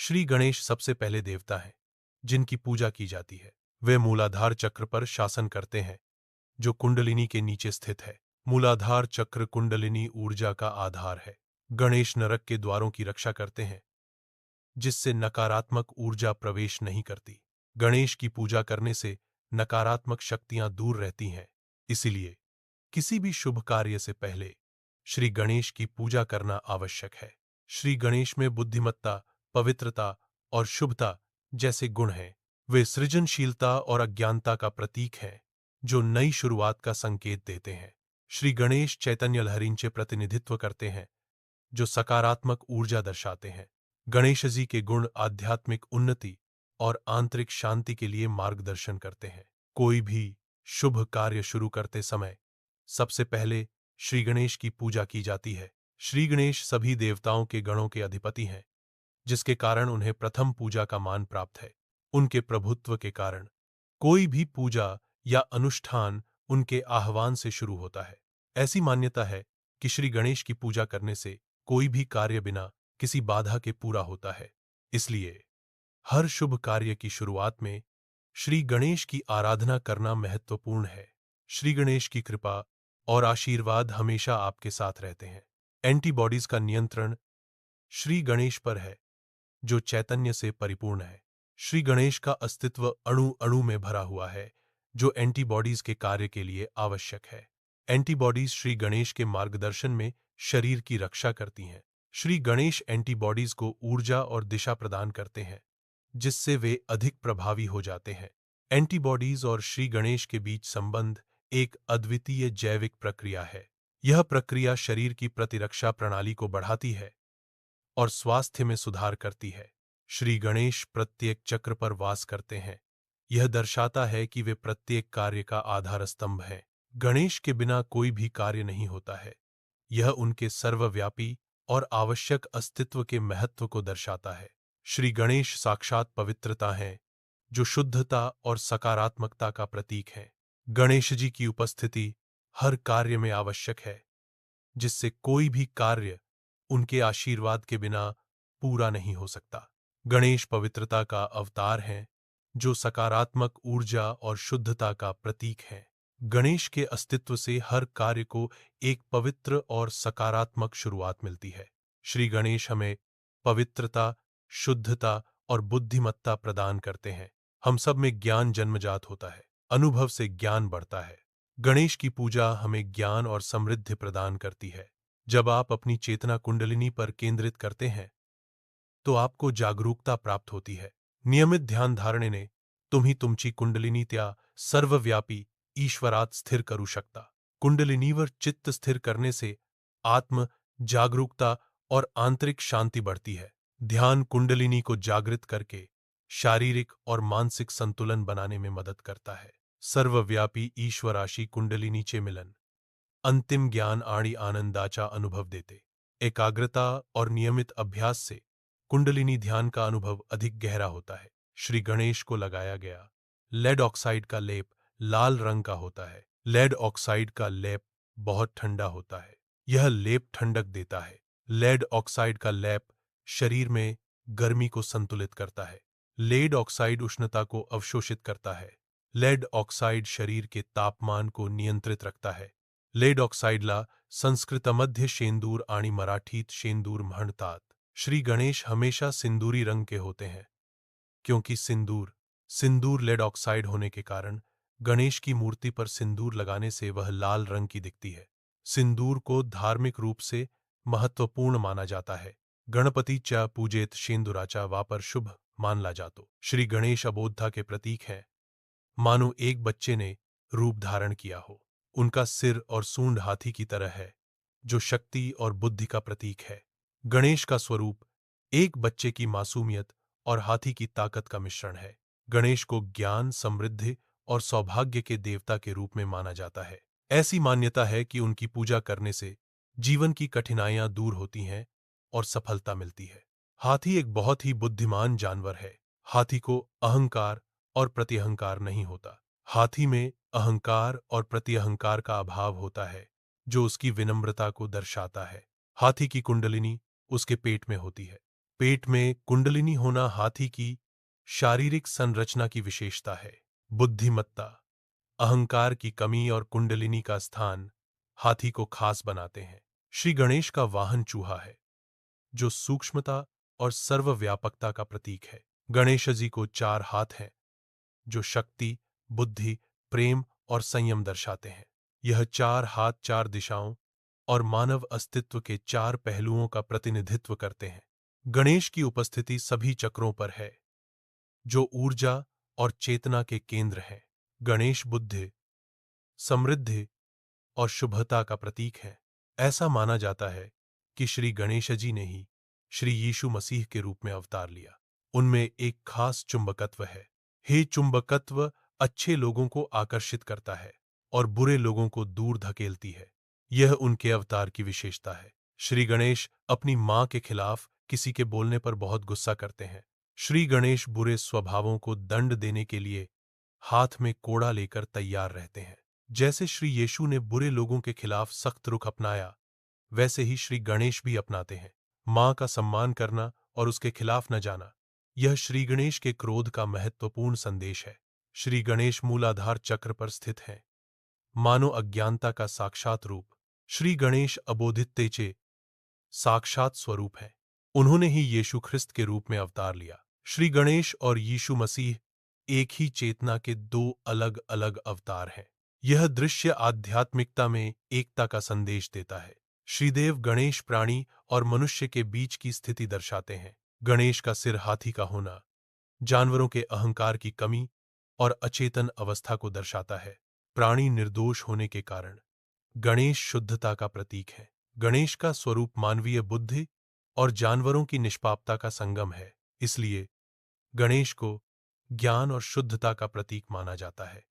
श्री गणेश सबसे पहले देवता हैं जिनकी पूजा की जाती है। वे मूलाधार चक्र पर शासन करते हैं जो कुंडलिनी के नीचे स्थित है। मूलाधार चक्र कुंडलिनी ऊर्जा का आधार है। गणेश नरक के द्वारों की रक्षा करते हैं जिससे नकारात्मक ऊर्जा प्रवेश नहीं करती। गणेश की पूजा करने से नकारात्मक शक्तियां दूर रहती हैं। इसीलिए किसी भी शुभ कार्य से पहले श्री गणेश की पूजा करना आवश्यक है। श्री गणेश में बुद्धिमत्ता, पवित्रता और शुभता जैसे गुण हैं। वे सृजनशीलता और अज्ञानता का प्रतीक हैं जो नई शुरुआत का संकेत देते हैं। श्री गणेश चैतन्य लहरींचे प्रतिनिधित्व करते हैं जो सकारात्मक ऊर्जा दर्शाते हैं। गणेश जी के गुण आध्यात्मिक उन्नति और आंतरिक शांति के लिए मार्गदर्शन करते हैं। कोई भी शुभ कार्य शुरू करते समय सबसे पहले श्री गणेश की पूजा की जाती है। श्री गणेश सभी देवताओं के गणों के अधिपति हैं जिसके कारण उन्हें प्रथम पूजा का मान प्राप्त है। उनके प्रभुत्व के कारण कोई भी पूजा या अनुष्ठान उनके आह्वान से शुरू होता है। ऐसी मान्यता है कि श्री गणेश की पूजा करने से कोई भी कार्य बिना किसी बाधा के पूरा होता है। इसलिए हर शुभ कार्य की शुरुआत में श्री गणेश की आराधना करना महत्वपूर्ण है। श्री गणेश की कृपा और आशीर्वाद हमेशा आपके साथ रहते हैं। एंटीबॉडीज का नियंत्रण श्री गणेश पर है जो चैतन्य से परिपूर्ण है। श्री गणेश का अस्तित्व अणु अणु में भरा हुआ है जो एंटीबॉडीज के कार्य के लिए आवश्यक है। एंटीबॉडीज श्री गणेश के मार्गदर्शन में शरीर की रक्षा करती हैं। श्री गणेश एंटीबॉडीज को ऊर्जा और दिशा प्रदान करते हैं जिससे वे अधिक प्रभावी हो जाते हैं। एंटीबॉडीज और श्री गणेश के बीच संबंध एक अद्वितीय जैविक प्रक्रिया है। यह प्रक्रिया शरीर की प्रतिरक्षा प्रणाली को बढ़ाती है और स्वास्थ्य में सुधार करती है। श्री गणेश प्रत्येक चक्र पर वास करते हैं। यह दर्शाता है कि वे प्रत्येक कार्य का आधार स्तंभ हैं। गणेश के बिना कोई भी कार्य नहीं होता है। यह उनके सर्वव्यापी और आवश्यक अस्तित्व के महत्व को दर्शाता है। श्री गणेश साक्षात पवित्रता हैं जो शुद्धता और सकारात्मकता का प्रतीक है। गणेश जी की उपस्थिति हर कार्य में आवश्यक है जिससे कोई भी कार्य उनके आशीर्वाद के बिना पूरा नहीं हो सकता। गणेश पवित्रता का अवतार हैं जो सकारात्मक ऊर्जा और शुद्धता का प्रतीक है। गणेश के अस्तित्व से हर कार्य को एक पवित्र और सकारात्मक शुरुआत मिलती है। श्री गणेश हमें पवित्रता, शुद्धता और बुद्धिमत्ता प्रदान करते हैं। हम सब में ज्ञान जन्मजात होता है। अनुभव से ज्ञान बढ़ता है। गणेश की पूजा हमें ज्ञान और समृद्धि प्रदान करती है। जब आप अपनी चेतना कुंडलिनी पर केंद्रित करते हैं तो आपको जागरूकता प्राप्त होती है। नियमित ध्यान धारणे ने तुम्ही तुमची कुंडलिनी त्या सर्वव्यापी ईश्वरात स्थिर करू शकता। कुंडलिनीवर चित्त स्थिर करने से आत्म जागरूकता और आंतरिक शांति बढ़ती है। ध्यान कुंडलिनी को जागृत करके शारीरिक और मानसिक संतुलन बनाने में मदद करता है। सर्वव्यापी ईश्वराशी कुंडलिनीचे मिलन अंतिम ज्ञान आणि आनंदाचा अनुभव देते। एकाग्रता और नियमित अभ्यास से कुंडलिनी ध्यान का अनुभव अधिक गहरा होता है। श्री गणेश को लगाया गया लेड ऑक्साइड का लेप लाल रंग का होता है। लेड ऑक्साइड का लेप बहुत ठंडा होता है। यह लेप ठंडक देता है। लेड ऑक्साइड का लेप शरीर में गर्मी को संतुलित करता है। लेड ऑक्साइड उष्णता को अवशोषित करता है। लेड ऑक्साइड शरीर के तापमान को नियंत्रित रखता है। लेड ऑक्साइडला संस्कृतमध्ये शेंदूर आणि मराठीत शेंदूर म्हणतात। श्री गणेश हमेशा सिंदूरी रंग के होते हैं क्योंकि सिंदूर लेड ऑक्साइड होने के कारण गणेश की मूर्ति पर सिंदूर लगाने से वह लाल रंग की दिखती है। सिंदूर को धार्मिक रूप से महत्वपूर्ण माना जाता है। गणपतीच्या पूजेत शेंदुराचा वापर शुभ मानला जातो। श्री गणेश अबोधता के प्रतीक हैं। मानो एक बच्चे ने रूप धारण किया हो। उनका सिर और सूंड हाथी की तरह है जो शक्ति और बुद्धि का प्रतीक है। गणेश का स्वरूप एक बच्चे की मासूमियत और हाथी की ताकत का मिश्रण है। गणेश को ज्ञान, समृद्धि और सौभाग्य के देवता के रूप में माना जाता है। ऐसी मान्यता है कि उनकी पूजा करने से जीवन की कठिनाइयां दूर होती हैं और सफलता मिलती है। हाथी एक बहुत ही बुद्धिमान जानवर है। हाथी को अहंकार और प्रतिअहंकार नहीं होता। हाथी में अहंकार और प्रतिअहंकार का अभाव होता है जो उसकी विनम्रता को दर्शाता है। हाथी की कुंडलिनी उसके पेट में होती है। पेट में कुंडलिनी होना हाथी की शारीरिक संरचना की विशेषता है। बुद्धिमत्ता, अहंकार की कमी और कुंडलिनी का स्थान हाथी को खास बनाते हैं। श्री गणेश का वाहन चूहा है, जो सूक्ष्मता और सर्वव्यापकता का प्रतीक है। गणेश जी को 4 हाथ हैं, जो शक्ति, बुद्धि, प्रेम और संयम दर्शाते हैं। यह 4 हाथ 4 दिशाओं और मानव अस्तित्व के 4 पहलुओं का प्रतिनिधित्व करते हैं। गणेश की उपस्थिति सभी चक्रों पर है, जो ऊर्जा और चेतना के केंद्र हैं। गणेश बुद्धि, समृद्धि और शुभता का प्रतीक है। ऐसा माना जाता है कि श्री गणेश जी ने ही श्री यीशु मसीह के रूप में अवतार लिया। उनमें एक खास चुंबकत्व है। हे चुंबकत्व अच्छे लोगों को आकर्षित करता है और बुरे लोगों को दूर धकेलती है। यह उनके अवतार की विशेषता है। श्री गणेश अपनी मां के खिलाफ किसी के बोलने पर बहुत गुस्सा करते हैं। श्री गणेश बुरे स्वभावों को दंड देने के लिए हाथ में कोड़ा लेकर तैयार रहते हैं। जैसे श्री यीशु ने बुरे लोगों के खिलाफ सख्त रुख अपनाया, वैसे ही श्री गणेश भी अपनाते हैं। मां का सम्मान करना और उसके खिलाफ न जाना, यह श्री गणेश के क्रोध का महत्वपूर्ण संदेश है। श्री गणेश मूलाधार चक्र पर स्थित हैं, मानो अज्ञानता का साक्षात रूप। श्री गणेश अबोधित तेजे साक्षात स्वरूप है। उन्होंने ही यीशु ख्रिस्त के रूप में अवतार लिया। श्री गणेश और यीशु मसीह एक ही चेतना के 2 अलग-अलग अवतार हैं। यह दृश्य आध्यात्मिकता में एकता का संदेश देता है। श्रीदेव गणेश प्राणी और मनुष्य के बीच की स्थिति दर्शाते हैं। गणेश का सिर हाथी का होना जानवरों के अहंकार की कमी और अचेतन अवस्था को दर्शाता है। प्राणी निर्दोष होने के कारण गणेश शुद्धता का प्रतीक है। गणेश का स्वरूप मानवीय बुद्धि और जानवरों की निष्पापता का संगम है। इसलिए गणेश को ज्ञान और शुद्धता का प्रतीक माना जाता है।